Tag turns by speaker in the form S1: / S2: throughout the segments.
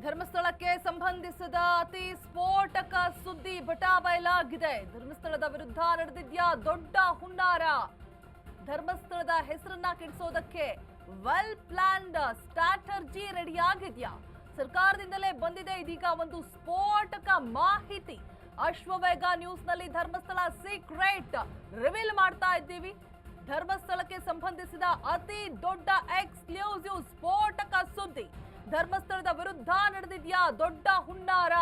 S1: ಧರ್ಮಸ್ಥಳಕ್ಕೆ ಸಂಬಂಧಿಸಿದ ಅತಿ ಸ್ಫೋಟಕ ಸುದ್ದಿ ಬಟಾಬಯಲಾಗಿದೆ. ಧರ್ಮಸ್ಥಳದ ವಿರುದ್ಧ ನಡೆದಿದ್ಯಾ ದೊಡ್ಡ ಹುನ್ನಾರ. ಧರ್ಮಸ್ಥಳದ ಹೆಸರನ್ನ ಕೆಡಿಸೋದಕ್ಕೆ ವೆಲ್ ಪ್ಲಾನ್ಡ್ ಸ್ಟ್ರಾಟರ್ಜಿ ರೆಡಿ ಆಗಿದ್ಯಾ? ಸರ್ಕಾರದಿಂದಲೇ ಬಂದಿದೆ ಇದೀಗ ಒಂದು ಸ್ಫೋಟಕ ಮಾಹಿತಿ. ಅಶ್ವವೇಗ ನ್ಯೂಸ್ ನಲ್ಲಿ ಧರ್ಮಸ್ಥಳ ಸೀಕ್ರೆಟ್ ರಿವೀಲ್ ಮಾಡ್ತಾ ಇದ್ದೀವಿ. ಧರ್ಮಸ್ಥಳಕ್ಕೆ ಸಂಬಂಧಿಸಿದ ಅತಿ ದೊಡ್ಡ ಎಕ್ಸ್ಕ್ಲೂಸಿವ್ ಸ್ಫೋಟಕ ಸುದ್ದಿ. ಧರ್ಮಸ್ಥಳದ ವಿರುದ್ಧ ನಡೆದಿದ್ಯಾ ದೊಡ್ಡ ಹುನ್ನಾರ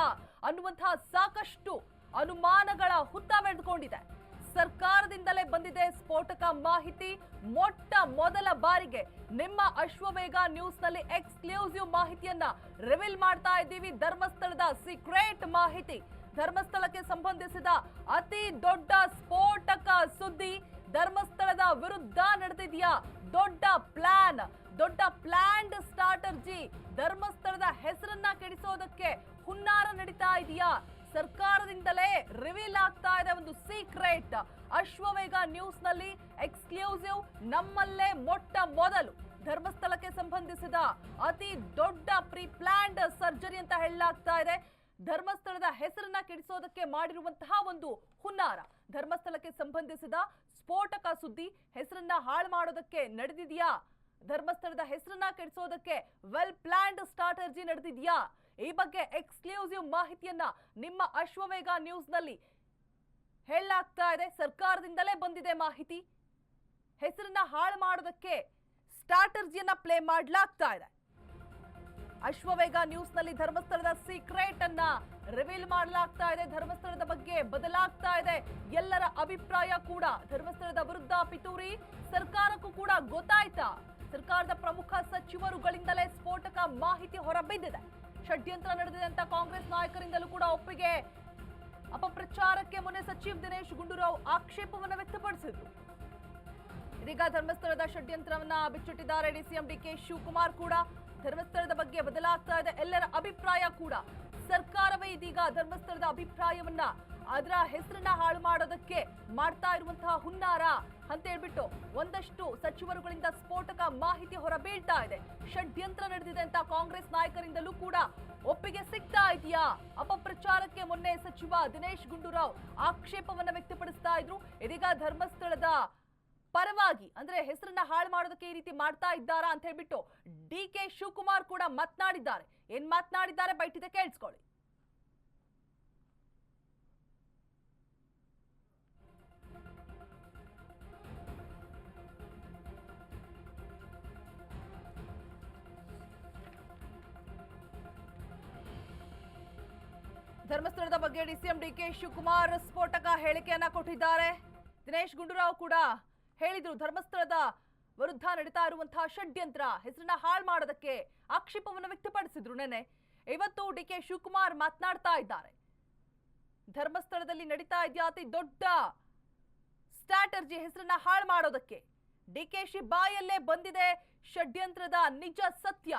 S1: ಅನ್ನುವಂತಹ ಸಾಕಷ್ಟು ಅನುಮಾನಗಳ ಹುತ್ತವೆಳೆದುಕೊಂಡಿದೆ. ಸರ್ಕಾರದಿಂದಲೇ ಬಂದಿದೆ ಸ್ಫೋಟಕ ಮಾಹಿತಿ. ಮೊಟ್ಟ ಮೊದಲ ಬಾರಿಗೆ ನಿಮ್ಮ ಅಶ್ವವೇಗ ನ್ಯೂಸ್ ನಲ್ಲಿ ಎಕ್ಸ್ಕ್ಲೂಸಿವ್ ಮಾಹಿತಿಯನ್ನ ರಿವೀಲ್ ಮಾಡ್ತಾ ಇದ್ದೀವಿ. ಧರ್ಮಸ್ಥಳದ ಸೀಕ್ರೆಟ್ ಮಾಹಿತಿ, ಧರ್ಮಸ್ಥಳಕ್ಕೆ ಸಂಬಂಧಿಸಿದ ಅತಿ ದೊಡ್ಡ ಸ್ಫೋಟಕ ಸುದ್ದಿ. ಧರ್ಮಸ್ಥಳದ ವಿರುದ್ಧ ನಡೆದಿದೆಯಾ ದೊಡ್ಡ ಪ್ಲಾನ್ಡ್ ಸ್ಟ್ರಾಟರ್ಜಿ. ಧರ್ಮಸ್ಥಳದ ಹೆಸರನ್ನ ಕೆಡಿಸೋದಕ್ಕೆ ಹುನ್ನಾರ ನಡೀತಾ ಇದೆಯಾ? ಸರ್ಕಾರದಿಂದಲೇ ರಿವೀಲ್ ಆಗ್ತಾ ಇದೆ ಒಂದು ಸೀಕ್ರೆಟ್. ಅಶ್ವವೇಗ ನ್ಯೂಸ್ ನಲ್ಲಿ ಎಕ್ಸ್ಕ್ಲೂಸಿವ್, ನಮ್ಮಲ್ಲೇ ಮೊಟ್ಟ ಮೊದಲು ಧರ್ಮಸ್ಥಳಕ್ಕೆ ಸಂಬಂಧಿಸಿದ ಅತಿ ದೊಡ್ಡ ಪ್ರೀ ಪ್ಲಾನ್ಡ್ ಸರ್ಜರಿ ಅಂತ ಹೇಳಲಾಗ್ತಾ ಇದೆ. ಧರ್ಮಸ್ಥಳದ ಹೆಸರನ್ನ ಕೆಡಿಸೋದಕ್ಕೆ ಮಾಡಿರುವಂತಹ ಒಂದು ಹುನ್ನಾರ, ಧರ್ಮಸ್ಥಳಕ್ಕೆ ಸಂಬಂಧಿಸಿದ ಸ್ಫೋಟಕ ಸುದ್ದಿ. ಹೆಸರನ್ನ ಹಾಳು ಮಾಡೋದಕ್ಕೆ ನಡೆದಿದೆಯಾ? ಧರ್ಮಸ್ಥಳದ ಹೆಸರನ್ನ ಕೆಡಿಸೋದಕ್ಕೆ ವೆಲ್ ಪ್ಲಾನ್ಡ್ ಸ್ಟ್ರಾಟರ್ಜಿ ನಡೆದಿದೆಯಾ? ಈ ಬಗ್ಗೆ ಎಕ್ಸ್ಕ್ಲೂಸಿವ್ ಮಾಹಿತಿಯನ್ನ ನಿಮ್ಮ ಅಶ್ವವೇಗ ನ್ಯೂಸ್ ನಲ್ಲಿ ಹೇಳಲಾಗ್ತಾ ಇದೆ. ಸರ್ಕಾರದಿಂದಲೇ ಬಂದಿದೆ ಮಾಹಿತಿ. ಹೆಸರನ್ನ ಹಾಳು ಮಾಡೋದಕ್ಕೆ ಸ್ಟ್ರಾಟರ್ಜಿಯನ್ನ ಪ್ಲೇ ಮಾಡಲಾಗ್ತಾ ಇದೆ. ಅಶ್ವವೇಗ ನ್ಯೂಸ್ ನಲ್ಲಿ ಧರ್ಮಸ್ಥಳದ ಸೀಕ್ರೆಟ್ ಅನ್ನ ರಿವೀಲ್ ಮಾಡಲಾಗ್ತಾ ಇದೆ. ಧರ್ಮಸ್ಥಳದ ಬಗ್ಗೆ ಬದಲಾಗ್ತಾ ಇದೆ ಎಲ್ಲರ ಅಭಿಪ್ರಾಯ ಕೂಡ. ಧರ್ಮಸ್ಥಳದ ವಿರುದ್ಧ ಪಿತೂರಿ ಸರ್ಕಾರಕ್ಕೂ ಕೂಡ ಗೊತ್ತಾಯ್ತಾ? ಸರ್ಕಾರದ ಪ್ರಮುಖ ಸಚಿವರುಗಳಿಂದಲೇ ಸ್ಫೋಟಕ ಮಾಹಿತಿ ಹೊರಬಿದ್ದಿದೆ. ಷಡ್ಯಂತ್ರ ನಡೆದಿದೆ ಅಂತ ಕಾಂಗ್ರೆಸ್ ನಾಯಕರಿಂದಲೂ ಕೂಡ ಒಪ್ಪಿಗೆ. ಅಪಪ್ರಚಾರಕ್ಕೆ ಮೊನ್ನೆ ಸಚಿವ ದಿನೇಶ್ ಗುಂಡೂರಾವ್ ಆಕ್ಷೇಪವನ್ನು ವ್ಯಕ್ತಪಡಿಸಿದ್ರು. ಇದೀಗ ಧರ್ಮಸ್ಥಳದ ಷಡ್ಯಂತ್ರವನ್ನ ಬಿಚ್ಚಿಟ್ಟಿದ್ದಾರೆ ಡಿಸಿಎಂ ಡಿಕೆ ಶಿವಕುಮಾರ್ ಕೂಡ. ಧರ್ಮಸ್ಥಳದ ಬಗ್ಗೆ ಬದಲಾಗ್ತಾ ಇದೆ ಎಲ್ಲರ ಅಭಿಪ್ರಾಯ ಕೂಡ. ಸರ್ಕಾರವೇ ಇದೀಗ ಧರ್ಮಸ್ಥಳದ ಅಭಿಪ್ರಾಯವನ್ನ, ಅದರ ಹೆಸರನ್ನ ಹಾಳು ಮಾಡೋದಕ್ಕೆ ಮಾಡ್ತಾ ಇರುವಂತಹ ಹುನ್ನಾರ ಅಂತ ಹೇಳ್ಬಿಟ್ಟು ಒಂದಷ್ಟು ಸಚಿವರುಗಳಿಂದ ಸ್ಫೋಟಕ ಮಾಹಿತಿ ಹೊರಬೀಳ್ತಾ ಇದೆ. ಷಡ್ಯಂತ್ರ ನಡೆದಿದೆ ಅಂತ ಕಾಂಗ್ರೆಸ್ ನಾಯಕರಿಂದಲೂ ಕೂಡ ಒಪ್ಪಿಗೆ ಸಿಗ್ತಾ ಇದೆಯಾ? ಅಪಪ್ರಚಾರಕ್ಕೆ ಮೊನ್ನೆ ಸಚಿವ ದಿನೇಶ್ ಗುಂಡೂರಾವ್ ಆಕ್ಷೇಪವನ್ನ ವ್ಯಕ್ತಪಡಿಸ್ತಾ ಇದ್ರು. ಇದೀಗ ಧರ್ಮಸ್ಥಳದ ಪರವಾಗಿ, ಅಂದ್ರೆ ಹೆಸರನ್ನ ಹಾಳು ಮಾಡೋದಕ್ಕೆ ಈ ರೀತಿ ಮಾಡ್ತಾ ಇದ್ದಾರಾ ಅಂತ ಹೇಳ್ಬಿಟ್ಟು ಡಿಕೆ ಶಿವಕುಮಾರ್ ಕೂಡ ಮಾತನಾಡಿದ್ದಾರೆ. ಏನ್ ಮಾತನಾಡಿದ್ದಾರೆ ಬೈಟಿದೆ ಕೇಳಿಸ್ಕೊಳ್ಳಿ. ಧರ್ಮಸ್ಥಳದ ಬಗ್ಗೆ ಡಿಸಿಎಂ ಡಿಕೆ ಶಿವಕುಮಾರ್ ಸ್ಫೋಟಕ ಹೇಳಿಕೆಯನ್ನ ಕೊಟ್ಟಿದ್ದಾರೆ. ದಿನೇಶ್ ಗುಂಡೂರಾವ್ ಕೂಡ ಹೇಳಿದ್ರು ಧರ್ಮಸ್ಥಳದ ವಿರುದ್ಧ ನಡೀತಾ ಇರುವಂತಹ ಷಡ್ಯಂತ್ರ, ಹೆಸರನ್ನ ಹಾಳು ಮಾಡೋದಕ್ಕೆ ಆಕ್ಷೇಪವನ್ನು ವ್ಯಕ್ತಪಡಿಸಿದ್ರು ನೆನೆ. ಇವತ್ತು ಡಿಕೆ ಶಿವಕುಮಾರ್ ಮಾತನಾಡ್ತಾ ಇದ್ದಾರೆ. ಧರ್ಮಸ್ಥಳದಲ್ಲಿ ನಡೀತಾ ಇದೆಯಾ ಅತಿ ದೊಡ್ಡ ಸ್ಟ್ರಾಟರ್ಜಿ, ಹೆಸರನ್ನ ಹಾಳು ಮಾಡೋದಕ್ಕೆ. ಡಿಕೆಶಿ ಬಾಯಲ್ಲೇ ಬಂದಿದೆ ಷಡ್ಯಂತ್ರದ ನಿಜ ಸತ್ಯ.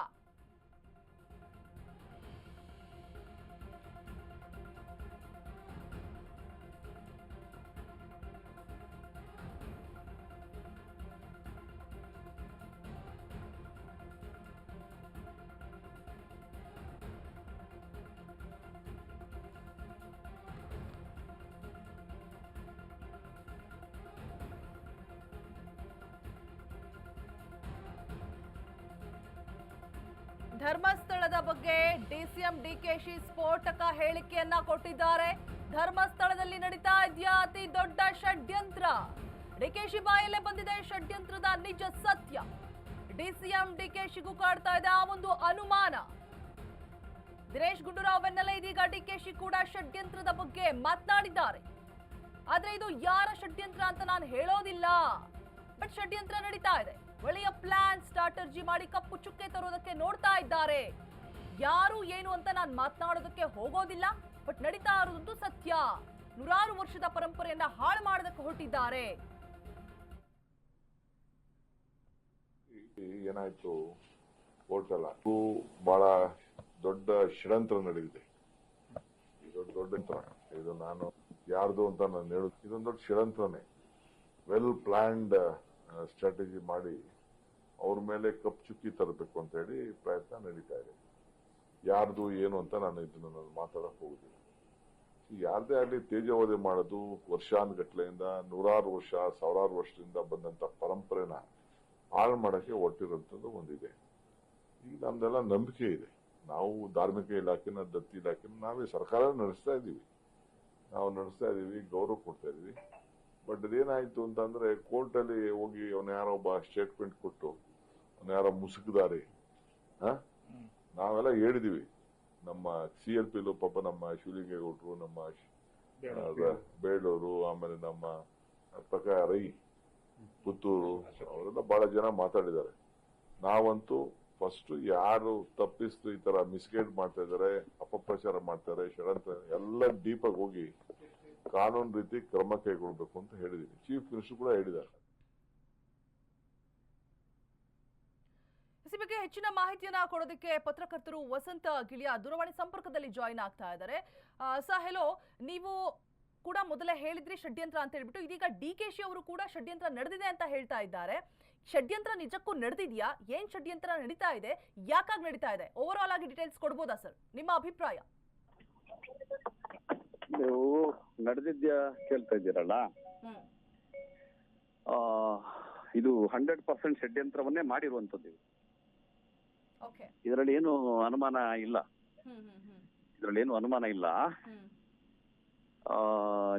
S1: ಧರ್ಮಸ್ಥಳದ ಬಗ್ಗೆ ಡಿಸಿಎಂ ಡಿಕೆಶಿ ಸ್ಫೋಟಕ ಹೇಳಿಕೆಯನ್ನ ಕೊಟ್ಟಿದ್ದಾರೆ. ಧರ್ಮಸ್ಥಳದಲ್ಲಿ ನಡೀತಾ ಇದೆಯಾ ಅತಿ ದೊಡ್ಡ ಷಡ್ಯಂತ್ರ. ಡಿಕೆಶಿ ಬಾಯಲ್ಲೇ ಬಂದಿದೆ ಷಡ್ಯಂತ್ರದ ನಿಜ ಸತ್ಯ. ಡಿಸಿಎಂ ಡಿಕೆಶಿಗೂ ಕಾಡ್ತಾ ಇದೆ ಆ ಒಂದು ಅನುಮಾನ. ದಿನೇಶ್ ಗುಂಡೂರಾವ್ ಬೆನ್ನಲ್ಲೇ ಇದೀಗ ಡಿಕೆಶಿ ಕೂಡ ಷಡ್ಯಂತ್ರದ ಬಗ್ಗೆ ಮಾತನಾಡಿದ್ದಾರೆ. ಆದ್ರೆ ಇದು ಯಾರ ಷಡ್ಯಂತ್ರ ಅಂತ ನಾನು ಹೇಳೋದಿಲ್ಲ, ಬಟ್ ಷಡ್ಯಂತ್ರ ನಡೀತಾ ಇದೆ. ಒಳ್ಳೆಯ ಪ್ಲಾನ್ ಸ್ಟ್ರಾಟರ್ಜಿ ಮಾಡಿ ಕಪ್ಪು ಚುಕ್ಕೆ ತರೋದಕ್ಕೆ ನೋಡ್ತಾ ಇದ್ದಾರೆ. ಯಾರು ಏನು ಅಂತ ನಾನು ಮಾತನಾಡೋದಕ್ಕೆ ಹೋಗೋದಿಲ್ಲ, ಬಟ್ ನಡೀತಾ ಇರೋದಂತೂ ಸತ್ಯ. 100 ವರ್ಷದ ಪರಂಪರೆಯನ್ನ ಹಾಳು ಮಾಡೋದಕ್ಕೆ ಹೊರಟಿದ್ದಾರೆ.
S2: ಏನಾಯ್ತು ಹೋಟೆಲ್ ಬಹಳ ದೊಡ್ಡ ಷಡ್ಯಂತ್ರ ನಡೆದಿದೆ. ಇದು ನಾನು ಯಾರ್ದು ಅಂತ ನಾನು ಹೇಳುದು, ಇದೊಂದು ದೊಡ್ಡ ಷಡ್ಯಂತ್ರನೇ. ವೆಲ್ ಪ್ಲಾನ್ಡ್ ಸ್ಟ್ರಾಟಜಿ ಮಾಡಿ ಅವ್ರ ಮೇಲೆ ಕಪ್ಪು ಚುಕ್ಕಿ ತರಬೇಕು ಅಂತ ಹೇಳಿ ಪ್ರಯತ್ನ ನಡೀತಾ ಇದೆ. ಯಾರ್ದು ಏನು ಅಂತ ನಾನು ಇದನ್ನ ಮಾತಾಡಕ್ ಹೋಗುದಿಲ್ಲ. ಯಾರದೇ ಆಗಲಿ ತೇಜೋವಧೆ ಮಾಡೋದು ವರ್ಷಾನುಗಟ್ಲೆಯಿಂದ ನೂರಾರು ವರ್ಷ ಸಾವಿರಾರು ವರ್ಷದಿಂದ ಬಂದಂತ ಪರಂಪರೆನ ಹಾಳು ಮಾಡಕ್ಕೆ ಹೊರಟಿರೋಂಥದ್ದು ಒಂದಿದೆ. ಈಗ ನಮ್ದೆಲ್ಲ ನಂಬಿಕೆ ಇದೆ. ನಾವು ಧಾರ್ಮಿಕ ಇಲಾಖೆನ ದತ್ತಿ ಇಲಾಖೆನ ನಾವೇ ಸರ್ಕಾರ ನಡೆಸ್ತಾ ಇದ್ದೀವಿ, ಗೌರವ ಕೊಡ್ತಾ ಇದೀವಿ. ಬಟ್ ಅದೇನಾಯ್ತು ಅಂತಂದ್ರೆ ಕೋರ್ಟಲ್ಲಿ ಹೋಗಿ ಅವನ ಯಾರೋ ಒಬ್ಬ ಸ್ಟೇಟ್ಮೆಂಟ್ ಕೊಟ್ಟು ಅವನ ಯಾರೋ ಮುಸುಕುದಾರಿ ನಾವೆಲ್ಲ ಹೇಳಿದೀವಿ. ನಮ್ಮ CLP ಪಾಪ ನಮ್ಮ ಶಿವಲಿಂಗೇಗೌಡರು, ನಮ್ಮ ಬೇಳೂರು, ಆಮೇಲೆ ನಮ್ಮ ಪ್ರಕಾರ ರೈ ಪುತ್ತೂರು, ಅವರೆಲ್ಲ ಬಹಳ ಜನ ಮಾತಾಡಿದ್ದಾರೆ. ನಾವಂತೂ ಫಸ್ಟ್ ಯಾರು ತಪ್ಪಿಸ್ತು ಈ ತರ ಮಿಸ್ಗೈಡ್ ಮಾಡ್ತಾ ಇದಾರೆ, ಅಪಪ್ರಚಾರ ಮಾಡ್ತಾರೆ, ಷಡ್ಯಂತ್ರ ಎಲ್ಲ ಡೀಪಾಗಿ ಹೋಗಿ ಕಾನೂನು ರೀತಿ ಕ್ರಮ ಕೈಗೊಳ್ಬೇಕು ಅಂತ ಹೇಳಿದೀನಿ. ಚೀಫ್ ಮಿನಿಸ್ಟರ್ ಕೂಡ ಹೇಳಿದ್ದಾರೆ.
S1: ಈ ಬಗ್ಗೆ ಹೆಚ್ಚಿನ ಮಾಹಿತಿಯನ್ನ ಕೊಡೋದಕ್ಕೆ ಪತ್ರಕರ್ತರು ವಸಂತ ಗಿಳಿಯ ದೂರವಾಣಿ ಸಂಪರ್ಕದಲ್ಲಿ ಜಾಯಿನ್ ಆಗ್ತಾ ಇದ್ದಾರೆ. ಸರ್ ಹೆಲೋ, ನೀವು ಕೂಡ ಮೊದಲೇ ಹೇಳಿದ್ರಿ ಷಡ್ಯಂತ್ರ ಅಂತ ಹೇಳ್ಬಿಟ್ಟು, ಇದೀಗ DKಶಿ ಅವರು ಕೂಡ ಷಡ್ಯಂತ್ರ ನಡೆದಿದೆ ಅಂತ ಹೇಳ್ತಾ ಇದ್ದಾರೆ. ಷಡ್ಯಂತ್ರ ನಿಜಕ್ಕೂ ನಡೆದಿದ್ಯಾ? ಏನ್ ಷಡ್ಯಂತ್ರ ನಡೀತಾ ಇದೆ, ಯಾಕಾಗಿ ನಡೀತಾ ಇದೆ? ಓವರ್ ಆಲ್ ಆಗಿ ಡೀಟೇಲ್ಸ್ ಕೊಡ್ಬೋದಾ ಸರ್, ನಿಮ್ಮ ಅಭಿಪ್ರಾಯ?
S3: ನೀವು ನಡೆದಿದ್ಯಾ ಕೇಳ್ತಾ ಇದ್ದೀರಲ್ಲ, ಇದು 100% ಷಡ್ಯಂತ್ರವನ್ನೇ ಮಾಡಿರುವಂತದ್ದು. ಇದರಲ್ಲಿ ಏನು ಅನುಮಾನ ಇಲ್ಲ.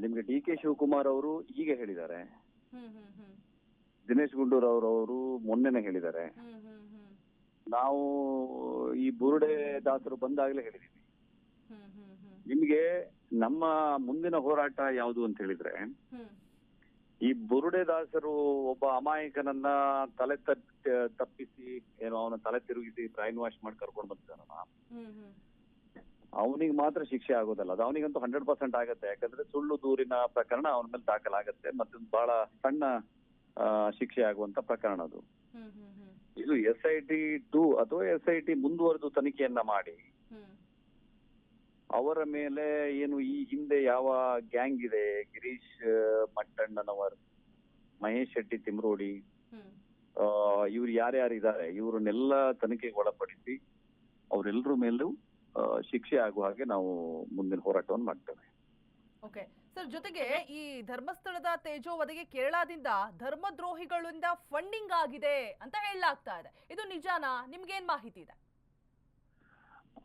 S3: ನಿಮ್ಗೆ DK ಶಿವಕುಮಾರ್ ಅವರು ಈಗ ಹೇಳಿದ್ದಾರೆ, ದಿನೇಶ್ ಗುಂಡೂರಾವ್ ಅವರು ಮೊನ್ನೆನೆ ಹೇಳಿದ್ದಾರೆ, ನಾವು ಈ ಬುರುಡೆ ದಾಸರು ಬಂದಾಗಲೇ ಹೇಳಿದೀವಿ. ನಿಮ್ಗೆ ನಮ್ಮ ಮುಂದಿನ ಹೋರಾಟ ಯಾವುದು ಅಂತ ಹೇಳಿದ್ರೆ, ಈ ಬುರುಡೆ ದಾಸರು ಒಬ್ಬ ಅಮಾಯಕನನ್ನ ತಲೆ ತಪ್ಪಿಸಿ ಏನೋ ಅವನ ತಲೆ ತಿರುಗಿಸಿ ಬ್ರೈನ್ ವಾಶ್ ಮಾಡಿ ಕರ್ಕೊಂಡು ಬಂದಿದ್ದಾನಲ್ಲ, ಅವನಿಗೆ ಮಾತ್ರ ಶಿಕ್ಷೆ ಆಗೋದಲ್ಲ. ಅದು ಅವನಿಗಂತೂ 100% ಆಗತ್ತೆ. ಯಾಕಂದ್ರೆ ಸುಳ್ಳು ದೂರಿನ ಪ್ರಕರಣ ಅವನ ಮೇಲೆ ದಾಖಲಾಗತ್ತೆ, ಮತ್ತೆ ಬಹಳ ಸಣ್ಣ ಶಿಕ್ಷೆ ಆಗುವಂತ ಪ್ರಕರಣ ಅದು. ಇದು SIT 2 ಅಥವಾ SIT ಮುಂದುವರೆದು ತನಿಖೆಯನ್ನ ಮಾಡಿ ಅವರ ಮೇಲೆ ಏನು ಈ ಹಿಂದೆ ಯಾವ ಗ್ಯಾಂಗ್ ಇದೆ, ಗಿರೀಶ್ ಮಟ್ಟಣ್ಣನವರ್, ಮಹೇಶ್ ಶೆಟ್ಟಿ ತಿಮ್ರೋಡಿ, ಇವ್ರು ಯಾರ್ಯಾರು ಇದ್ದಾರೆ ಇವ್ರನ್ನೆಲ್ಲ ತನಿಖೆಗೆ ಒಳಪಡಿಸಿ ಅವರೆಲ್ಲರ ಮೇಲೂ ಶಿಕ್ಷೆ ಆಗುವ ಹಾಗೆ ನಾವು ಮುಂದಿನ ಹೋರಾಟವನ್ನು ಮಾಡ್ತೇವೆ.
S1: ಓಕೆ ಸರ್, ಜೊತೆಗೆ ಈ ಧರ್ಮಸ್ಥಳದ ತೇಜೋವಧೆಗೆ ಕೇರಳದಿಂದ ಧರ್ಮದ್ರೋಹಿಗಳಿಂದ ಫಂಡಿಂಗ್ ಆಗಿದೆ ಅಂತ ಹೇಳಲಾಗ್ತಾ ಇದೆ. ಇದು ನಿಜಾನಾ? ನಿಮ್ಗೇನ್ ಮಾಹಿತಿ ಇದೆ?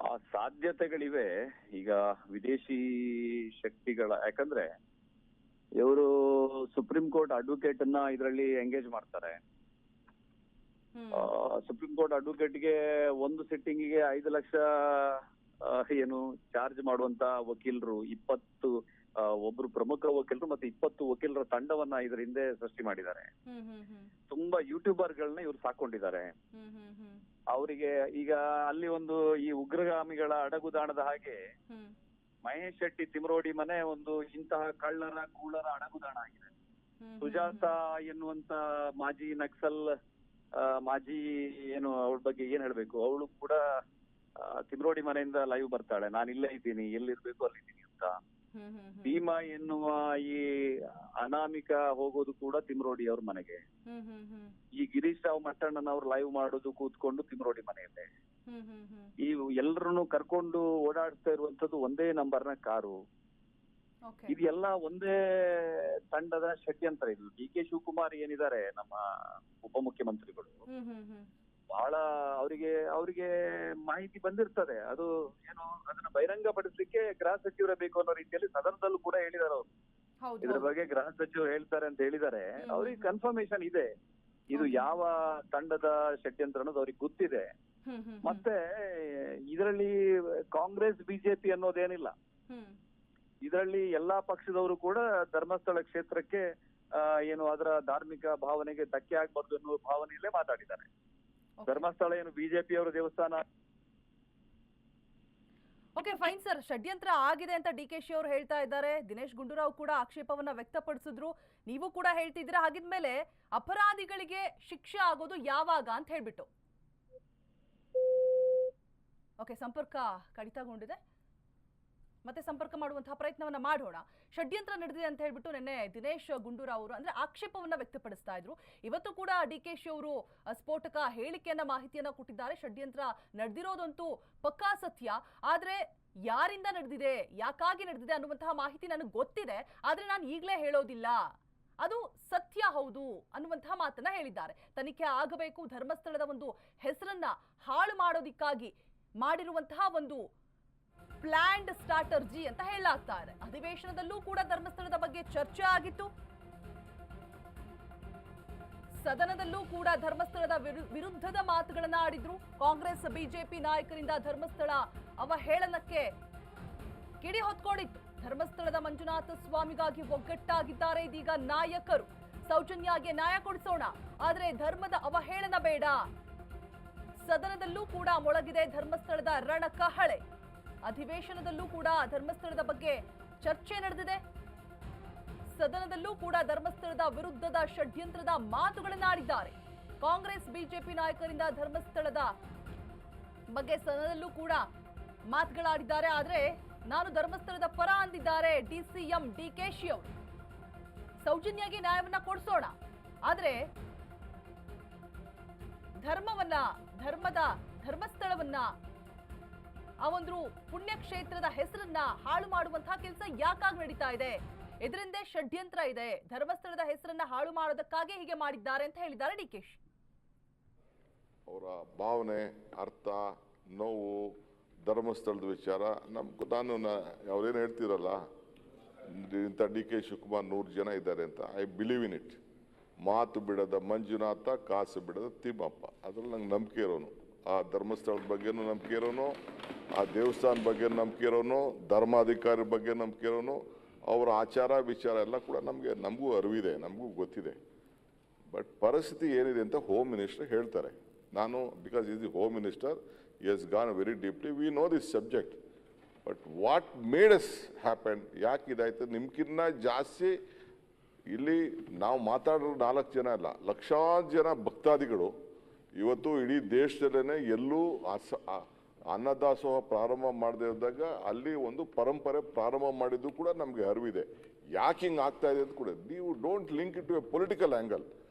S3: ಆ ಸಾಧ್ಯತೆಗಳಿವೆ. ಈಗ ವಿದೇಶಿ ಶಕ್ತಿಗಳ, ಯಾಕಂದ್ರೆ ಇವರು ಸುಪ್ರೀಂ ಕೋರ್ಟ್ ಅಡ್ವೊಕೇಟ್ ಅನ್ನ ಇದರಲ್ಲಿ ಎಂಗೇಜ್ ಮಾಡ್ತಾರೆ. ಸುಪ್ರೀಂ ಕೋರ್ಟ್ ಅಡ್ವೊಕೇಟ್ಗೆ ಒಂದು ಸಿಟ್ಟಿಂಗಿಗೆ 5 ಲಕ್ಷ ಏನು ಚಾರ್ಜ್ ಮಾಡುವಂತ ವಕೀಲರು, 20 ಒಬ್ರು ಪ್ರಮುಖ ವಕೀಲರು ಮತ್ತೆ 20 ವಕೀಲರ ತಂಡವನ್ನ ಇದರ ಹಿಂದೆ ಸೃಷ್ಟಿ ಮಾಡಿದ್ದಾರೆ. ತುಂಬಾ ಯೂಟ್ಯೂಬರ್ಗಳನ್ನ ಇವ್ರು ಸಾಕೊಂಡಿದ್ದಾರೆ. ಅವರಿಗೆ ಈಗ ಅಲ್ಲಿ ಒಂದು ಈ ಉಗ್ರಗಾಮಿಗಳ ಅಡಗುದಾಣದ ಹಾಗೆ ಮಹೇಶ್ ಶೆಟ್ಟಿ ತಿಮ್ರೋಡಿ ಮನೆ ಒಂದು ಇಂತಹ ಕಳ್ಳರ ಕೂಳರ ಅಡಗುದಾಣ ಆಗಿದೆ. ಸುಜಾತ ಎನ್ನುವಂತ ಮಾಜಿ ನಕ್ಸಲ್, ಮಾಜಿ ಏನು, ಅವಳ ಬಗ್ಗೆ ಏನ್ ಹೇಳ್ಬೇಕು, ಅವಳು ಕೂಡ ತಿಮ್ರೋಡಿ ಮನೆಯಿಂದ ಲೈವ್ ಬರ್ತಾಳೆ, ನಾನು ಇಲ್ಲೇ ಇದ್ದೀನಿ, ಎಲ್ಲಿರ್ಬೇಕು ಅಲ್ಲಿದ್ದೀನಿ ಅಂತ. ಭೀಮಾ ಎನ್ನುವ ಈ ಅನಾಮಿಕ ಹೋಗೋದು ಕೂಡ ತಿಮ್ರೋಡಿ ಅವ್ರ ಮನೆಗೆ. ಈ ಗಿರೀಶ್ ರಾವ್ ಮಟ್ಟಣ್ಣನವ್ರು ಲೈವ್ ಮಾಡೋದು ಕೂತ್ಕೊಂಡು ತಿಮ್ರೋಡಿ ಮನೆಯಲ್ಲೇ. ಈ ಎಲ್ಲರನ್ನು ಕರ್ಕೊಂಡು ಓಡಾಡ್ತಾ ಇರುವಂತದ್ದು ಒಂದೇ ನಂಬರ್ನ ಕಾರು. ಇದೆಲ್ಲ ಒಂದೇ ತಂಡದ ಷಡ್ಯಂತ್ರ. ಇದು DK ಶಿವಕುಮಾರ್ ಏನಿದ್ದಾರೆ ನಮ್ಮ ಉಪಮುಖ್ಯಮಂತ್ರಿಗಳು, ಬಹಳ ಅವರಿಗೆ ಮಾಹಿತಿ ಬಂದಿರ್ತದೆ. ಅದು ಏನು ಅದನ್ನ ಬಹಿರಂಗ ಪಡಿಸ್ಲಿಕ್ಕೆ ಗೃಹ ಸಚಿವರೇ ಬೇಕು ಅನ್ನೋ ರೀತಿಯಲ್ಲಿ ಸದನದಲ್ಲೂ ಕೂಡ ಹೇಳಿದಾರೆ ಅವರು. ಇದ್ರ ಬಗ್ಗೆ ಗೃಹ ಸಚಿವರು ಹೇಳ್ತಾರೆ ಅಂತ ಹೇಳಿದ್ದಾರೆ. ಅವ್ರಿಗೆ ಕನ್ಫರ್ಮೇಶನ್ ಇದೆ ಇದು ಯಾವ ತಂಡದ ಷಡ್ಯಂತ್ರ ಅನ್ನೋದು ಅವ್ರಿಗೆ ಗೊತ್ತಿದೆ. ಮತ್ತೆ ಇದರಲ್ಲಿ ಕಾಂಗ್ರೆಸ್ BJP ಅನ್ನೋದೇನಿಲ್ಲ. ಇದರಲ್ಲಿ ಎಲ್ಲಾ ಪಕ್ಷದವರು ಕೂಡ ಧರ್ಮಸ್ಥಳ ಕ್ಷೇತ್ರಕ್ಕೆ ಏನು ಅದರ ಧಾರ್ಮಿಕ ಭಾವನೆಗೆ ಧಕ್ಕೆ ಆಗ್ಬಾರ್ದು ಅನ್ನುವ ಭಾವನೆಯಲ್ಲೇ ಮಾತಾಡಿದ್ದಾರೆ. ಧರ್ಮಸ್ಥಳ ಏನು BJP ಅವರ ದೇವಸ್ಥಾನ.
S1: ಓಕೆ ಫೈನ್ ಸರ್, ಷಡ್ಯಂತ್ರ ಆಗಿದೆ ಅಂತ DKಶಿ ಅವರು ಹೇಳ್ತಾ ಇದ್ದಾರೆ. ದಿನೇಶ್ ಗುಂಡೂರಾವ್ ಕೂಡ ಆಕ್ಷೇಪವನ್ನ ವ್ಯಕ್ತಪಡಿಸಿದ್ರು, ನೀವು ಕೂಡ ಹೇಳ್ತಿದ್ದೀರಾ. ಹಾಗಿದ್ಮೇಲೆ ಅಪರಾಧಿಗಳಿಗೆ ಶಿಕ್ಷೆ ಆಗೋದು ಯಾವಾಗ ಅಂತ ಹೇಳ್ಬಿಟ್ಟು. ಓಕೆ, ಸಂಪರ್ಕ ಕಡಿತಗೊಂಡಿದೆ. ಮತ್ತೆ ಸಂಪರ್ಕ ಮಾಡುವಂತಹ ಪ್ರಯತ್ನವನ್ನ ಮಾಡೋಣ. ಷಡ್ಯಂತ್ರ ನಡೆದಿದೆ ಅಂತ ಹೇಳ್ಬಿಟ್ಟು ನಿನ್ನೆ ದಿನೇಶ್ ಗುಂಡೂರಾವ್ ಅವರು ಅಂದ್ರೆ ಆಕ್ಷೇಪವನ್ನ ವ್ಯಕ್ತಪಡಿಸ್ತಾ ಇದ್ರು. ಇವತ್ತು ಕೂಡ ಡಿಕೆಶಿ ಅವರು ಸ್ಫೋಟಕ ಹೇಳಿಕೆಯನ್ನ ಮಾಹಿತಿಯನ್ನ ಕೊಟ್ಟಿದ್ದಾರೆ. ಷಡ್ಯಂತ್ರ ನಡೆದಿರೋದಂತೂ ಪಕ್ಕಾ ಸತ್ಯ, ಆದ್ರೆ ಯಾರಿಂದ ನಡೆದಿದೆ, ಯಾಕಾಗಿ ನಡೆದಿದೆ ಅನ್ನುವಂತಹ ಮಾಹಿತಿ ನನಗೆ ಗೊತ್ತಿದೆ, ಆದ್ರೆ ನಾನು ಈಗಲೇ ಹೇಳೋದಿಲ್ಲ, ಅದು ಸತ್ಯ ಹೌದು ಅನ್ನುವಂತಹ ಮಾತನ್ನ ಹೇಳಿದ್ದಾರೆ. ತನಿಖೆ ಆಗಬೇಕು, ಧರ್ಮಸ್ಥಳದ ಒಂದು ಹೆಸರನ್ನ ಹಾಳು ಮಾಡೋದಿಕ್ಕಾಗಿ ಮಾಡಿರುವಂತಹ ಒಂದು ಪ್ಲಾನ್ಡ್ ಸ್ಟ್ರಾಟರ್ಜಿ ಅಂತ ಹೇಳಲಾಗ್ತಾ ಇದೆ. ಅಧಿವೇಶನದಲ್ಲೂ ಕೂಡ ಧರ್ಮಸ್ಥಳದ ಬಗ್ಗೆ ಚರ್ಚೆ ಆಗಿತ್ತು. ಸದನದಲ್ಲೂ ಕೂಡ ಧರ್ಮಸ್ಥಳದ ವಿರುದ್ಧದ ಮಾತುಗಳನ್ನ ಆಡಿದ್ರು. ಕಾಂಗ್ರೆಸ್ ಬಿಜೆಪಿ ನಾಯಕರಿಂದ ಧರ್ಮಸ್ಥಳ ಅವಹೇಳನಕ್ಕೆ ಕಿಡಿ ಹೊತ್ಕೊಂಡಿತ್ತು. ಧರ್ಮಸ್ಥಳದ ಮಂಜುನಾಥ ಸ್ವಾಮಿಗಾಗಿ ಒಗ್ಗಟ್ಟಾಗಿದ್ದಾರೆ ಇದೀಗ ನಾಯಕರು. ಸೌಜನ್ಯಗೆ ನ್ಯಾಯ ಕೊಡಿಸೋಣ, ಆದ್ರೆ ಧರ್ಮದ ಅವಹೇಳನ ಬೇಡ. ಸದನದಲ್ಲೂ ಕೂಡ ಮೊಳಗಿದೆ ಧರ್ಮಸ್ಥಳದ ರಣಕಹಳೆ. ಅಧಿವೇಶನದಲ್ಲೂ ಕೂಡ ಧರ್ಮಸ್ಥಳದ ಬಗ್ಗೆ ಚರ್ಚೆ ನಡೆದಿದೆ. ಸದನದಲ್ಲೂ ಕೂಡ ಧರ್ಮಸ್ಥಳದ ವಿರುದ್ಧದ ಷಡ್ಯಂತ್ರದ ಮಾತುಗಳನ್ನಾಡಿದ್ದಾರೆ. ಕಾಂಗ್ರೆಸ್ ಬಿಜೆಪಿ ನಾಯಕರಿಂದ ಧರ್ಮಸ್ಥಳದ ಬಗ್ಗೆ ಸದನದಲ್ಲೂ ಕೂಡ ಮಾತುಗಳಾಡಿದ್ದಾರೆ. ಆದ್ರೆ ನಾನು ಧರ್ಮಸ್ಥಳದ ಪರ ಅಂದಿದ್ದಾರೆ ಡಿಸಿಎಂ ಡಿಕೆಶಿ ಅವರು. ಸೌಜನ್ಯಗೆ ನ್ಯಾಯವನ್ನ ಕೊಡಿಸೋಣ, ಆದ್ರೆ ಧರ್ಮಸ್ಥಳವನ್ನ ಆ ಒಂದು ಪುಣ್ಯಕ್ಷೇತ್ರದ ಹೆಸರನ್ನ ಹಾಳು ಮಾಡುವಂತಹ ಕೆಲಸ ಯಾಕಾಗಿ ನಡೀತಾ ಇದೆ? ಇದರಿಂದ ಷಡ್ಯಂತ್ರ ಇದೆ. ಧರ್ಮಸ್ಥಳದ ಹೆಸರನ್ನ ಹಾಳು ಮಾಡೋದಕ್ಕಾಗಿ ಹೀಗೆ ಮಾಡಿದ್ದಾರೆ ಅಂತ ಹೇಳಿದ್ದಾರೆ ಡಿಕೆಶಿ.
S2: ಅವರ ಭಾವನೆ, ಅರ್ಥ, ನೋವು, ಧರ್ಮಸ್ಥಳದ ವಿಚಾರ ನಾನು ಅವ್ರೇನು ಹೇಳ್ತಿರಲ್ಲ, ಇಂಥ ಡಿ ಕೆ ಶಿವಕುಮಾರ್ 100 ಜನ ಇದ್ದಾರೆ ಅಂತ, ಐ ಬಿಲೀವ್ ಇನ್ ಇಟ್. ಮಾತು ಬಿಡದ ಮಂಜುನಾಥ, ಕಾಸು ಬಿಡದ ತಿಮ್ಮಪ್ಪ, ಅದ್ರಲ್ಲಿ ನಂಗೆ ನಂಬಿಕೆ ಇರೋನು. ಆ ಧರ್ಮಸ್ಥಳದ ಬಗ್ಗೆನೂ ನಂಬಿಕೆ ಇರೋನು, ಆ ದೇವಸ್ಥಾನ ಬಗ್ಗೆ ನಂಬಿಕೆ ಇರೋನು, ಧರ್ಮಾಧಿಕಾರಿ ಬಗ್ಗೆ ನಂಬಿಕೆ ಇರೋನು. ಅವರ ಆಚಾರ ವಿಚಾರ ಎಲ್ಲ ಕೂಡ ನಮಗೂ ಅರಿವಿದೆ, ನಮಗೂ ಗೊತ್ತಿದೆ. ಬಟ್ ಪರಿಸ್ಥಿತಿ ಏನಿದೆ ಅಂತ ಹೋಮ್ ಮಿನಿಸ್ಟರ್ ಹೇಳ್ತಾರೆ. ನಾನು because is the home minister, he has gone very deeply, we know this subject. But what made us happen, ಯಾಕೆ ಇದಾಯ್ತು? ನಿಮ್ಗಿನ್ನ ಜಾಸ್ತಿ ಇಲ್ಲಿ ನಾವು ಮಾತಾಡೋ 4 ಜನ ಅಲ್ಲ, ಲಕ್ಷಾಂತರ ಜನ ಭಕ್ತಾದಿಗಳು ಇವತ್ತು ಇಡೀ ದೇಶದಲ್ಲೇ ಎಲ್ಲೂ ಅನ್ನದಾಸೋಹ ಪ್ರಾರಂಭ ಮಾಡದೇ ಇದ್ದಾಗ ಅಲ್ಲಿ ಒಂದು ಪರಂಪರೆ ಪ್ರಾರಂಭ ಮಾಡಿದ್ದು ಕೂಡ ನಮಗೆ ಅರಿವಿದೆ. ಯಾಕೆ ಹಿಂಗೆ ಆಗ್ತಾ ಇದೆ ಅಂತ ಕೂಡ ನೀವು don't link it to a political angle.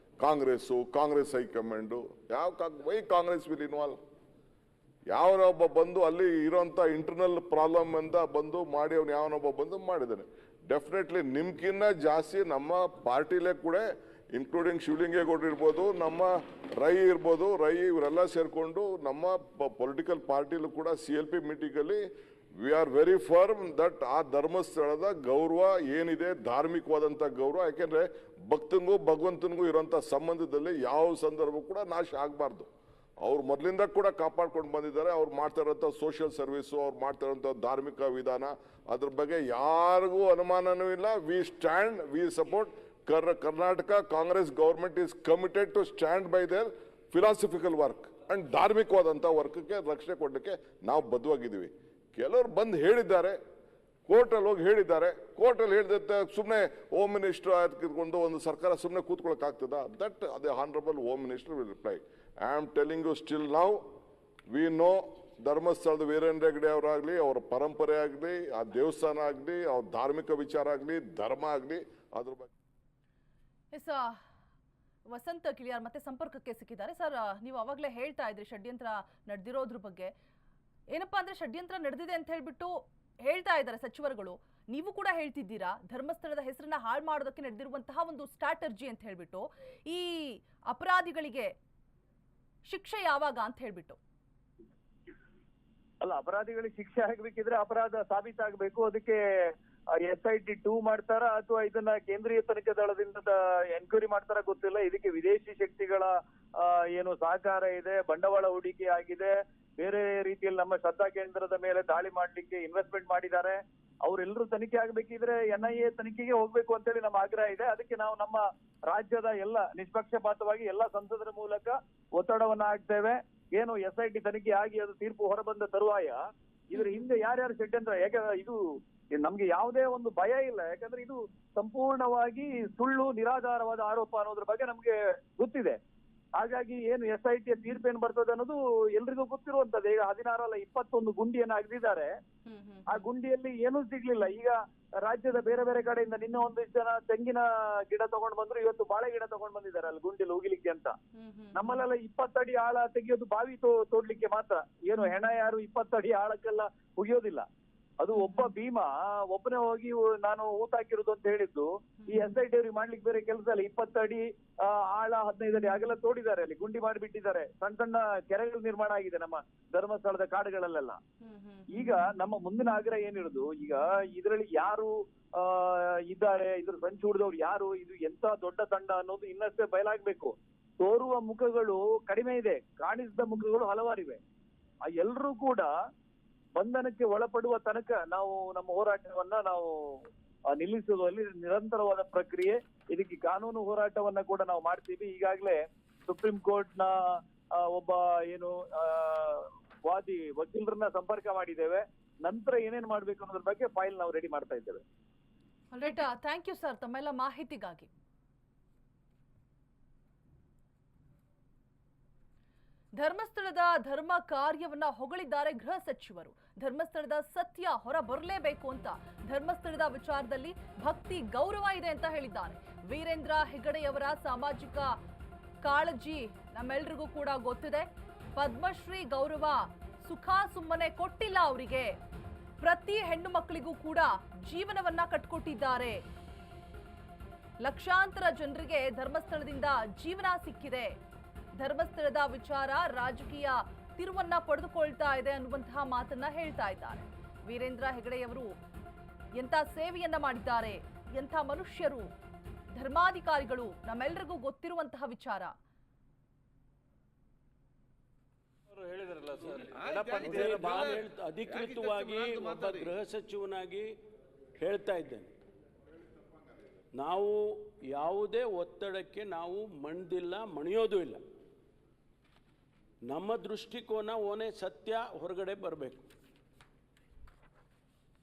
S2: Congress high command why Congress will involve? ಯಾವನೊಬ್ಬ ಬಂದು ಅಲ್ಲಿ ಇರೋಂಥ ಇಂಟರ್ನಲ್ ಪ್ರಾಬ್ಲಮ್ ಅಂತ ಬಂದು ಮಾಡಿ ಅವ್ನು ಯಾವನೊಬ್ಬ ಬಂದು ಮಾಡಿದ್ದಾನೆ. ಡೆಫಿನೆಟ್ಲಿ ನಿಮ್ಗಿನ್ನ ಜಾಸ್ತಿ ನಮ್ಮ ಪಾರ್ಟಿಲೇ ಕೂಡ, ಇನ್ಕ್ಲೂಡಿಂಗ್ ಶಿವಲಿಂಗೇಗೌಡರು ಇರ್ಬೋದು, ನಮ್ಮ ರೈ ಇರ್ಬೋದು, ಇವರೆಲ್ಲ ಸೇರಿಕೊಂಡು ನಮ್ಮ ಪೊಲಿಟಿಕಲ್ ಪಾರ್ಟಿಲೂ ಕೂಡ CLP ಮೀಟಿಂಗಲ್ಲಿ we are very firm that ಆ ಧರ್ಮಸ್ಥಳದ ಗೌರವ ಏನಿದೆ, ಧಾರ್ಮಿಕವಾದಂಥ ಗೌರವ, ಯಾಕೆಂದರೆ ಭಕ್ತನಿಗೂ ಭಗವಂತನಿಗೂ ಇರೋಂಥ ಸಂಬಂಧದಲ್ಲಿ ಯಾವ ಸಂದರ್ಭ ಕೂಡ ನಾಶ ಆಗಬಾರ್ದು. ಅವ್ರು ಮೊದಲಿಂದ ಕೂಡ ಕಾಪಾಡ್ಕೊಂಡು ಬಂದಿದ್ದಾರೆ. ಅವ್ರು ಮಾಡ್ತಾ ಇರೋಂಥ ಸೋಷಿಯಲ್ ಸರ್ವಿಸು, ಅವ್ರು ಮಾಡ್ತಾ ಇರೋಂಥ ಧಾರ್ಮಿಕ ವಿಧಾನ, ಅದ್ರ ಬಗ್ಗೆ ಯಾರಿಗೂ ಅನುಮಾನನೂ ಇಲ್ಲ. We support Karnataka Congress government is committed to stand by their philosophical work and ಧಾರ್ಮಿಕವಾದಂಥ ವರ್ಕ್ಗೆ ರಕ್ಷಣೆ ಕೊಡಲಿಕ್ಕೆ ನಾವು ಬದ್ಧವಾಗಿದ್ದೀವಿ. ಕೆಲವರು ಬಂದು ಹೇಳಿದ್ದಾರೆ, ಕೋರ್ಟಲ್ಲಿ ಹೋಗಿ ಹೇಳಿದ್ದಾರೆ. ಕೋರ್ಟಲ್ಲಿ ಹೇಳಿದ ಸುಮ್ಮನೆ ಹೋಮ್ ಮಿನಿಸ್ಟರ್ ಕಿತ್ಕೊಂಡು ಒಂದು ಸರ್ಕಾರ ಸುಮ್ಮನೆ ಕೂತ್ಕೊಳ್ಳೋಕ್ಕಾಗ್ತದ? That the honourable home minister will reply. I am telling you still now we know ಧರ್ಮಸ್ಥಳದ ವೀರೇಂದ್ರ ಹೆಗ್ಗಡೆ ಅವರಾಗಲಿ, ಅವರ ಪರಂಪರೆ ಆಗಲಿ, ಆ ದೇವಸ್ಥಾನ ಆಗಲಿ, ಅವ್ರ ಧಾರ್ಮಿಕ ವಿಚಾರ ಆಗಲಿ, ಧರ್ಮ ಆಗಲಿ, ಅದ್ರ ಬಗ್ಗೆ
S1: ಎಸ್ ವಸಂತ ಕಿಳಿಯಾರ್ ಮತ್ತೆ ಸಂಪರ್ಕಕ್ಕೆ ಸಿಕ್ಕಿದ್ದಾರೆ. ಸರ್, ನೀವು ಅವಾಗಲೇ ಹೇಳ್ತಾ ಇದ್ರಿ ಷಡ್ಯಂತ್ರ ನಡೆದಿರೋದ್ರ ಬಗ್ಗೆ. ಏನಪ್ಪಾ ಅಂದ್ರೆ ಷಡ್ಯಂತ್ರ ನಡೆದಿದೆ ಅಂತ ಹೇಳ್ಬಿಟ್ಟು ಹೇಳ್ತಾ ಇದ್ದಾರೆ ಸಚಿವರುಗಳು. ನೀವು ಕೂಡ ಹೇಳ್ತಿದ್ದೀರಾ ಧರ್ಮಸ್ಥಳದ ಹೆಸರನ್ನ ಹಾಳು ಮಾಡೋದಕ್ಕೆ ನಡೆದಿರುವಂತಹ ಒಂದು ಸ್ಟ್ರಾಟರ್ಜಿ ಅಂತ ಹೇಳ್ಬಿಟ್ಟು. ಈ ಅಪರಾಧಿಗಳಿಗೆ ಶಿಕ್ಷೆ ಯಾವಾಗ ಅಂತ ಹೇಳ್ಬಿಟ್ಟು?
S3: ಅಲ್ಲ, ಅಪರಾಧಿಗಳಿಗೆ ಶಿಕ್ಷೆ ಆಗ್ಬೇಕಿದ್ರೆ ಅಪರಾಧ ಸಾಬೀತಾಗಬೇಕು. ಅದಕ್ಕೆ SIT 2 ಮಾಡ್ತಾರ ಅಥವಾ ಇದನ್ನ ಕೇಂದ್ರೀಯ ತನಿಖಾ ದಳದಿಂದ ಎನ್ಕ್ವೈರಿ ಮಾಡ್ತಾರ ಗೊತ್ತಿಲ್ಲ. ಇದಕ್ಕೆ ವಿದೇಶಿ ಶಕ್ತಿಗಳ ಏನು ಸಹಕಾರ ಇದೆ, ಬಂಡವಾಳ ಹೂಡಿಕೆ ಆಗಿದೆ, ಬೇರೆ ರೀತಿಯಲ್ಲಿ ನಮ್ಮ ಶ್ರದ್ಧಾ ಕೇಂದ್ರದ ಮೇಲೆ ದಾಳಿ ಮಾಡ್ಲಿಕ್ಕೆ ಇನ್ವೆಸ್ಟ್ಮೆಂಟ್ ಮಾಡಿದ್ದಾರೆ. ಅವರೆಲ್ಲರೂ ತನಿಖೆ ಆಗ್ಬೇಕಿದ್ರೆ NIA ತನಿಖೆಗೆ ಹೋಗ್ಬೇಕು ಅಂತೇಳಿ ನಮ್ಮ ಆಗ್ರಹ ಇದೆ. ಅದಕ್ಕೆ ನಾವು ನಮ್ಮ ರಾಜ್ಯದ ಎಲ್ಲ ನಿಷ್ಪಕ್ಷಪಾತವಾಗಿ ಎಲ್ಲ ಸಂಸದರ ಮೂಲಕ ಒತ್ತಡವನ್ನ ಹಾಕ್ತೇವೆ. ಏನು SIT ತನಿಖೆ ಆಗಿ ಅದು ತೀರ್ಪು ಹೊರಬಂದ ತರುವಾಯ ಇದ್ರ ಹಿಂದೆ ಯಾರ್ಯಾರು ಷಡ್ಯಂತ್ರ, ಯಾಕಂದ್ರೆ ಇದು ನಮ್ಗೆ ಯಾವುದೇ ಒಂದು ಭಯ ಇಲ್ಲ. ಯಾಕಂದ್ರೆ ಇದು ಸಂಪೂರ್ಣವಾಗಿ ಸುಳ್ಳು, ನಿರಾಧಾರವಾದ ಆರೋಪ ಅನ್ನೋದ್ರ ಬಗ್ಗೆ ನಮ್ಗೆ ಗೊತ್ತಿದೆ. ಹಾಗಾಗಿ ಏನು SIT ತೀರ್ಪೇನು ಬರ್ತದೆ ಅನ್ನೋದು ಎಲ್ರಿಗೂ ಗೊತ್ತಿರುವಂತದ್ದು. ಈಗ 16 ಅಲ್ಲ 21 ಗುಂಡಿಯನ್ನು ಅಗದಿದ್ದಾರೆ. ಆ ಗುಂಡಿಯಲ್ಲಿ ಏನೂ ಸಿಗ್ಲಿಲ್ಲ. ಈಗ ರಾಜ್ಯದ ಬೇರೆ ಬೇರೆ ಕಡೆಯಿಂದ ನಿನ್ನೆ ಒಂದಿಷ್ಟು ಜನ ತೆಂಗಿನ ಗಿಡ ತಗೊಂಡ್ ಬಂದ್ರು, ಇವತ್ತು ಬಾಳೆ ಗಿಡ ತಗೊಂಡ್ ಬಂದಿದ್ದಾರೆ ಅಲ್ಲಿ ಗುಂಡಿಯಲ್ಲಿ ಹೋಗಿಲಿಕ್ಕೆ ಅಂತ. ನಮ್ಮಲ್ಲೆಲ್ಲ 20 ಅಡಿ ಆಳ ತೆಗೆಯೋದು ಬಾವಿ ತೋಡ್ಲಿಕ್ಕೆ ಮಾತ್ರ. ಏನು ಹೆಣ ಯಾರು 20 ಅಡಿ ಆಳಕ್ಕೆಲ್ಲ ಹುಗಿಯೋದಿಲ್ಲ. ಅದು ಒಬ್ಬ ಭೀಮ ಒಬ್ಬನೇ ಹೋಗಿ ನಾನು ಊಟ ಹಾಕಿರೋದು ಅಂತ ಹೇಳಿದ್ದು. ಈ SIT ಅವ್ರಿಗೆ ಮಾಡ್ಲಿಕ್ಕೆ ಬೇರೆ ಕೆಲಸ ಇಲ್ಲ. 20 ಅಡಿ ಆಳ 15 ಅಡಿ ಹಾಗೆಲ್ಲ ತೋಡಿದ್ದಾರೆ, ಅಲ್ಲಿ ಗುಂಡಿ ಮಾಡಿಬಿಟ್ಟಿದ್ದಾರೆ. ಸಣ್ಣ ಸಣ್ಣ ಕೆರೆಗಳು ನಿರ್ಮಾಣ ಆಗಿದೆ ನಮ್ಮ ಧರ್ಮಸ್ಥಳದ ಕಾಡುಗಳಲ್ಲೆಲ್ಲ. ಈಗ ನಮ್ಮ ಮುಂದಿನ ಆಗ್ರಹ ಏನಿರೋದು, ಈಗ ಇದರಲ್ಲಿ ಯಾರು ಇದ್ದಾರೆ, ಇದ್ರ ಸಂಚು ಹಿಡಿದವ್ರು ಯಾರು, ಇದು ಎಂತ ದೊಡ್ಡ ತಂಡ ಅನ್ನೋದು ಇನ್ನಷ್ಟೇ ಬಯಲಾಗ್ಬೇಕು. ತೋರುವ ಮುಖಗಳು ಕಡಿಮೆ ಇದೆ, ಕಾಣಿಸಿದ ಮುಖಗಳು ಹಲವಾರಿವೆ. ಆ ಎಲ್ರೂ ಕೂಡ ಬಂಧನಕ್ಕೆ ಒಳಪಡುವ ತನಕ ನಾವು ನಮ್ಮ ಹೋರಾಟವನ್ನ ನಾವು ನಿಲ್ಲಿಸುವುದರಲ್ಲಿ ನಿರಂತರವಾದ ಪ್ರಕ್ರಿಯೆ. ಇದಕ್ಕೆ ಕಾನೂನು ಹೋರಾಟವನ್ನ ಕೂಡ ನಾವು ಮಾಡ್ತೀವಿ. ಈಗಾಗಲೇ ಸುಪ್ರೀಂ ಕೋರ್ಟ್ ನ ಒಬ್ಬ ಏನು ವಕೀಲರನ್ನ ಸಂಪರ್ಕ ಮಾಡಿದ್ದೇವೆ. ನಂತರ ಏನೇನ್ ಮಾಡ್ಬೇಕು ಅನ್ನೋದ್ರ ಬಗ್ಗೆ ಫೈಲ್ ನಾವು ರೆಡಿ ಮಾಡ್ತಾ ಇದ್ದೇವೆ.
S1: ಆಲ್ರೈಟ್, ಥ್ಯಾಂಕ್ ಯು ಸರ್ ತಮ್ಮೆಲ್ಲ ಮಾಹಿತಿಗಾಗಿ. ಧರ್ಮಸ್ಥಳದ ಧರ್ಮ ಕಾರ್ಯವನ್ನ ಹೊಗಳಿದ್ದಾರೆ ಗೃಹ ಸಚಿವರು. ಧರ್ಮಸ್ಥಳದ ಸತ್ಯ ಹೊರ ಬರಲೇಬೇಕು ಅಂತ ಧರ್ಮಸ್ಥಳದ ವಿಚಾರದಲ್ಲಿ ಭಕ್ತಿ ಗೌರವ ಇದೆ ಅಂತ ಹೇಳಿದ್ದಾರೆ. ವೀರೇಂದ್ರ ಹೆಗಡೆಯವರ ಸಾಮಾಜಿಕ ಕಾಳಜಿ ನಮ್ಮೆಲ್ರಿಗೂ ಕೂಡ ಗೊತ್ತಿದೆ. ಪದ್ಮಶ್ರೀ ಗೌರವ ಸುಖ ಸುಮ್ಮನೆ ಕೊಟ್ಟಿಲ್ಲ ಅವರಿಗೆ. ಪ್ರತಿ ಹೆಣ್ಣು ಮಕ್ಕಳಿಗೂ ಕೂಡ ಜೀವನವನ್ನ ಕಟ್ಕೊಟ್ಟಿದ್ದಾರೆ. ಲಕ್ಷಾಂತರ ಜನರಿಗೆ ಧರ್ಮಸ್ಥಳದಿಂದ ಜೀವನ ಸಿಕ್ಕಿದೆ. ಧರ್ಮಸ್ಥಳದ ವಿಚಾರ ರಾಜಕೀಯ ತಿರುವನ್ನ ಪಡೆದುಕೊಳ್ತಾ ಇದೆ ಅನ್ನುವಂತಹ ಮಾತನ್ನ ಹೇಳ್ತಾ ಇದ್ದಾರೆ. ವೀರೇಂದ್ರ ಹೆಗಡೆಯವರು ಎಂಥ ಸೇವೆಯನ್ನ ಮಾಡಿದ್ದಾರೆ, ಎಂಥ ಮನುಷ್ಯರು, ಧರ್ಮಾಧಿಕಾರಿಗಳು, ನಮ್ಮೆಲ್ಲರಿಗೂ ಗೊತ್ತಿರುವಂತಹ ವಿಚಾರ.
S4: ಹೇಳಿದ್ರಲ್ಲ ಸರ್, ಅಧಿಕೃತವಾಗಿ ಒಬ್ಬ ಗೃಹ ಸಚಿವನಾಗಿ ಹೇಳ್ತಾ ಇದ್ದೇನೆ, ನಾವು ಯಾವುದೇ ಒತ್ತಡಕ್ಕೆ ನಾವು ಮಣಿದಿಲ್ಲ, ಮಣಿಯೋದು ಇಲ್ಲ. ನಮ್ಮ ದೃಷ್ಟಿಕೋನ ಓನೇ ಸತ್ಯ ಹೊರಗಡೆ ಬರಬೇಕು,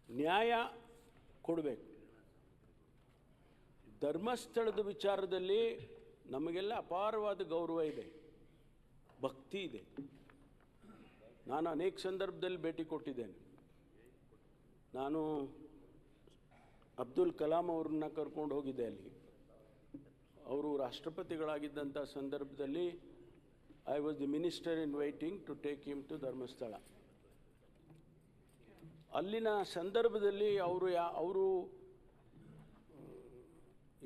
S4: ನ್ಯಾಯ ಕೊಡಬೇಕು. ಧರ್ಮಸ್ಥಳದ ವಿಚಾರದಲ್ಲಿ ನಮಗೆಲ್ಲ ಅಪಾರವಾದ ಗೌರವ ಇದೆ, ಭಕ್ತಿ ಇದೆ. ನಾನು ಅನೇಕ ಸಂದರ್ಭದಲ್ಲಿ ಭೇಟಿ ಕೊಟ್ಟಿದ್ದೇನೆ. ನಾನು ಅಬ್ದುಲ್ ಕಲಾಂ ಅವ್ರನ್ನ ಕರ್ಕೊಂಡು ಹೋಗಿದ್ದೆ ಅಲ್ಲಿ. ಅವರು ರಾಷ್ಟ್ರಪತಿಗಳಾಗಿದ್ದಂಥ ಸಂದರ್ಭದಲ್ಲಿ I was the minister in waiting to take him to Dharmasthala. ಅಲ್ಲಿನ ಸಂದರ್ಭದಲ್ಲಿ ಅವರು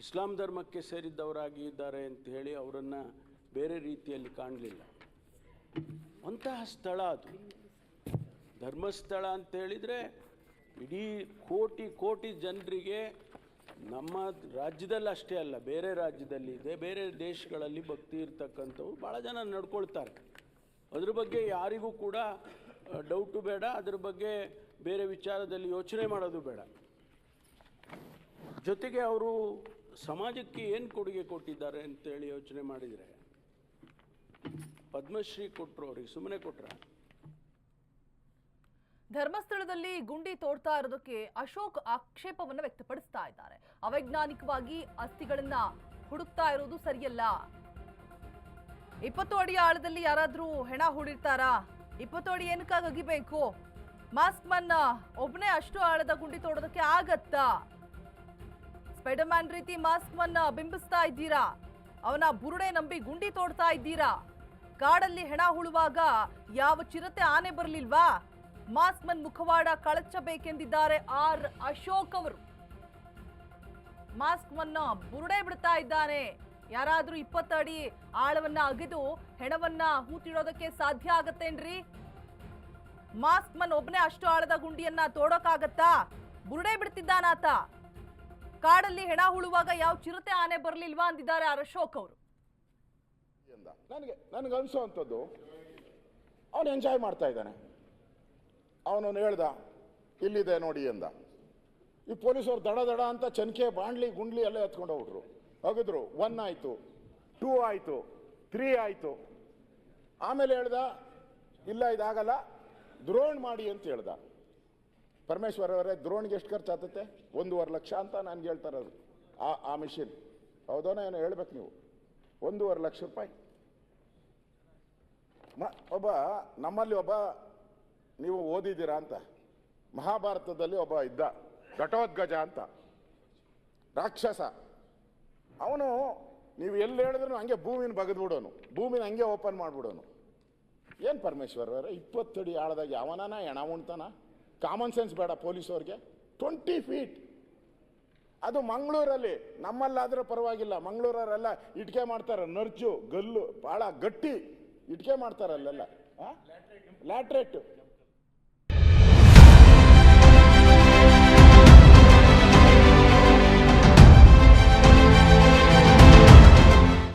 S4: ಇಸ್ಲಾಂ ಧರ್ಮಕ್ಕೆ ಸೇರಿದ್ದವರಾಗಿದ್ದಾರೆ ಅಂತ ಹೇಳಿ ಅವರನ್ನು ಬೇರೆ ರೀತಿಯಲ್ಲಿ ಕಾಣಲಿಲ್ಲ. ಅಂತಹ ಸ್ಥಳ ಅದು ಧರ್ಮಸ್ಥಳ ಅಂತ ಹೇಳಿದರೆ ಇಡೀ ಕೋಟಿ ಕೋಟಿ ಜನರಿಗೆ ನಮ್ಮ ರಾಜ್ಯದಲ್ಲಿ ಅಷ್ಟೇ ಅಲ್ಲ, ಬೇರೆ ರಾಜ್ಯದಲ್ಲಿ ಇದೆ, ಬೇರೆ ದೇಶಗಳಲ್ಲಿ ಭಕ್ತಿ ಇರ್ತಕ್ಕಂಥವ್ರು ಭಾಳ ಜನ ನಡ್ಕೊಳ್ತಾರೆ. ಅದ್ರ ಬಗ್ಗೆ ಯಾರಿಗೂ ಕೂಡ ಡೌಟು ಬೇಡ, ಅದ್ರ ಬಗ್ಗೆ ಬೇರೆ ವಿಚಾರದಲ್ಲಿ ಯೋಚನೆ ಮಾಡೋದು ಬೇಡ. ಜೊತೆಗೆ ಅವರು ಸಮಾಜಕ್ಕೆ ಏನು ಕೊಡುಗೆ ಕೊಟ್ಟಿದ್ದಾರೆ ಅಂತೇಳಿ ಯೋಚನೆ ಮಾಡಿದರೆ, ಪದ್ಮಶ್ರೀ ಕೊಟ್ಟರು, ಅವ್ರಿಗೆ ಸುಮ್ಮನೆ ಕೊಟ್ರ?
S1: ಧರ್ಮಸ್ಥಳದಲ್ಲಿ ಗುಂಡಿ ತೋಡ್ತಾ ಇರೋದಕ್ಕೆ ಅಶೋಕ್ ಆಕ್ಷೇಪವನ್ನು ವ್ಯಕ್ತಪಡಿಸ್ತಾ ಇದ್ದಾರೆ. ಅವೈಜ್ಞಾನಿಕವಾಗಿ ಅಸ್ಥಿಗಳನ್ನ ಹುಡುಕ್ತಾ ಇರೋದು ಸರಿಯಲ್ಲ. 20 ಅಡಿ ಆಳದಲ್ಲಿ ಯಾರಾದ್ರೂ ಹೆಣ ಹೂಡಿರ್ತಾರಾ? 20 ಅಡಿ ಏನಕ್ಕಾಗಿ ಅಗಿಬೇಕು? ಮಾಸ್ಕ್ ಮನ್ ಒಬ್ಬನೇ ಅಷ್ಟು ಆಳದ ಗುಂಡಿ ತೋಡೋದಕ್ಕೆ ಆಗತ್ತಾ? ಸ್ಪೈಡರ್ ಮ್ಯಾನ್ ರೀತಿ ಮಾಸ್ಕ್ ಮನ್ ಬಿಂಬಿಸ್ತಾ ಇದ್ದೀರಾ? ಅವನ ಬುರುಡೆ ನಂಬಿ ಗುಂಡಿ ತೋಡ್ತಾ ಇದ್ದೀರಾ? ಕಾಡಲ್ಲಿ ಹೆಣ ಹುಳುವಾಗ ಯಾವ ಚಿರತೆ ಆನೆ ಬರಲಿಲ್ವಾ? ಮಾಸ್ಕ್ ಮನ್ ಮುಖವಾಡ ಕಳಚಬೇಕೆಂದಿದ್ದಾರೆ ಆರ್ ಅಶೋಕ್ ಅವರು. ಮಾಸ್ಕ್ ಮನ್ನ ಬುರುಡೆ ಬಿಡ್ತಾ ಇದ್ದಾನೆ. ಯಾರಾದ್ರೂ 20 ಅಡಿ ಆಳವನ್ನ ಅಗೆದು ಹೆಣವನ್ನ ಹೂತಿಡೋದಕ್ಕೆ ಸಾಧ್ಯ ಆಗತ್ತೇನ್ರಿ? ಮಾಸ್ಕ್ ಮನ್ ಒಬ್ಬನೇ ಅಷ್ಟು ಆಳದ ಗುಂಡಿಯನ್ನ ತೋಡೋಕ್ಕಾಗತ್ತಾ? ಬುರುಡೆ ಬಿಡ್ತಿದ್ದಾನಾತ. ಕಾಡಲ್ಲಿ ಹೆಣ ಹುಳುವಾಗ ಯಾವ ಚಿರತೆ ಆನೆ ಬರಲಿಲ್ವಾ ಅಂದಿದ್ದಾರೆ ಆರ್ ಅಶೋಕ್ ಅವರು.
S5: ನನಗೆ ಅನಿಸೋವಂಥದ್ದು, ಅವನು ಎಂಜಾಯ್ ಮಾಡ್ತಾ ಇದ್ದಾನೆ. ಅವನವನು ಹೇಳ್ದ ಇಲ್ಲಿದೆ ನೋಡಿ ಅಂದ. ಈ ಪೊಲೀಸವ್ರು ದಡ ದಡ ಅಂತ ಚನ್ಕೆ ಬಾಂಡ್ಲಿ ಗುಂಡ್ಲಿ ಎಲ್ಲ ಎತ್ಕೊಂಡು ಹೋಗ್ಬಿಟ್ರು, ಹೋಗಿದ್ರು. 1 ಆಯಿತು, 2 ಆಯಿತು, 3 ಆಯಿತು. ಆಮೇಲೆ ಹೇಳ್ದ ಇಲ್ಲ ಇದಾಗಲ್ಲ, ದ್ರೋಣ್ ಮಾಡಿ ಅಂತ ಹೇಳ್ದ. ಪರಮೇಶ್ವರ್ ಅವರೇ, ದ್ರೋಣ್ಗೆ ಎಷ್ಟು ಖರ್ಚು ಆಗ್ತತೆ? 1.5 ಲಕ್ಷ ಅಂತ ನನಗೆ ಹೇಳ್ತಾರದು. ಆ ಮಿಷಿನ್ ಹೌದೋನೋ ಏನೋ ಹೇಳ್ಬೇಕು ನೀವು. 1.5 ಲಕ್ಷ ರೂಪಾಯಿ ಒಬ್ಬ ನಮ್ಮಲ್ಲಿ ಒಬ್ಬ ನೀವು ಓದಿದ್ದೀರಾ ಅಂತ, ಮಹಾಭಾರತದಲ್ಲಿ ಒಬ್ಬ ಇದ್ದ ಘಟೋದ್ಗಜ ಅಂತ ರಾಕ್ಷಸ. ಅವನು ನೀವು ಎಲ್ಲಿ ಹೇಳಿದ್ರು ಹಂಗೆ ಭೂಮಿನ ಬಗೆದ್ಬಿಡೋನು, ಭೂಮಿನ ಹಂಗೆ ಓಪನ್ ಮಾಡಿಬಿಡೋನು. ಏನು ಪರಮೇಶ್ವರ್ ಅವರೇ, 20 ಅಡಿ ಆಳದಾಗ ಯಾವನಾನ ಹೆಣ ಉಣ್ತಾನ? ಕಾಮನ್ ಸೆನ್ಸ್ ಬೇಡ ಪೊಲೀಸವ್ರಿಗೆ? 20 ಫೀಟ್. ಅದು ಮಂಗಳೂರಲ್ಲಿ, ನಮ್ಮಲ್ಲಾದ್ರೆ ಪರವಾಗಿಲ್ಲ, ಮಂಗಳೂರವರೆಲ್ಲ ಇಟ್ಕೆ ಮಾಡ್ತಾರೆ, ನರ್ಜು ಗಲ್ಲು ಭಾಳ ಗಟ್ಟಿ ಇಟ್ಕೆ ಮಾಡ್ತಾರಲ್ಲೆಲ್ಲ, ಲ್ಯಾಟ್ರೇಟ್